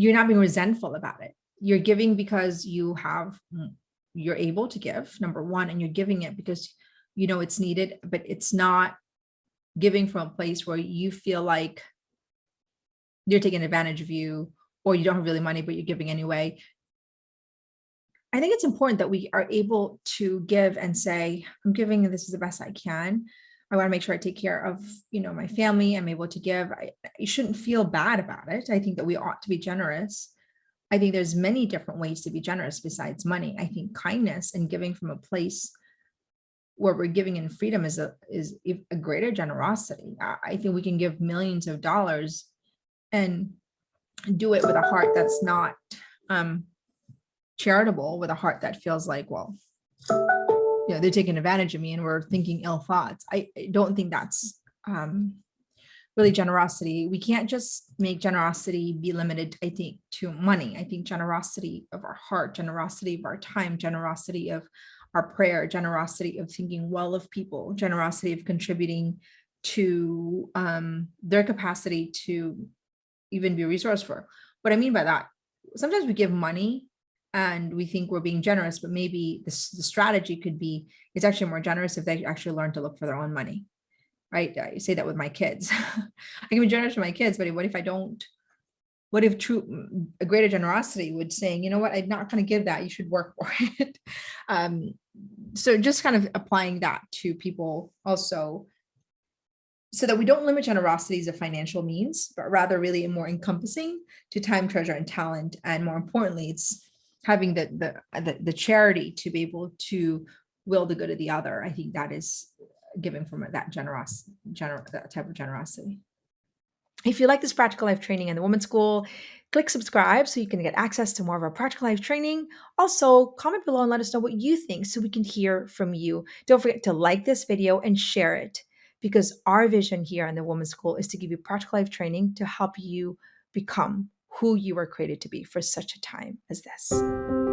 you're not being resentful about it. You're giving because you're able to give, number one, and you're giving it because you know it's needed, but it's not giving from a place where you feel like they're taking advantage of you, or you don't have really money, but you're giving anyway. I think it's important that we are able to give and say, I'm giving and this is the best I can. I want to make sure I take care of, my family. I'm able to give. You shouldn't feel bad about it. I think that we ought to be generous. I think there's many different ways to be generous besides money. I think kindness and giving from a place where we're giving in freedom is a greater generosity. I think we can give millions of dollars and do it with a heart that's not charitable, with a heart that feels like, well, they're taking advantage of me and we're thinking ill thoughts. I don't think that's really generosity. We can't just make generosity be limited, I think, to money. I think generosity of our heart, generosity of our time, generosity of our prayer, generosity of thinking well of people, generosity of contributing to their capacity to even be resourceful. What I mean by that, sometimes we give money and we think we're being generous, but maybe the strategy could be, it's actually more generous if they actually learn to look for their own money, right? I say that with my kids. I can be generous to my kids, but what if I don't? What if a greater generosity would saying, you know what, I'm not going to give that, you should work for it. So just kind of applying that to people also, so that we don't limit generosity as a financial means, but rather really more encompassing to time, treasure, and talent. And more importantly, it's having the charity to be able to will the good of the other. I think that is giving from that that type of generosity. If you like this practical life training in the Women's School, click subscribe so you can get access to more of our practical life training. Also, comment below and let us know what you think so we can hear from you. Don't forget to like this video and share it, because our vision here in the Women's School is to give you practical life training to help you become who you were created to be for such a time as this.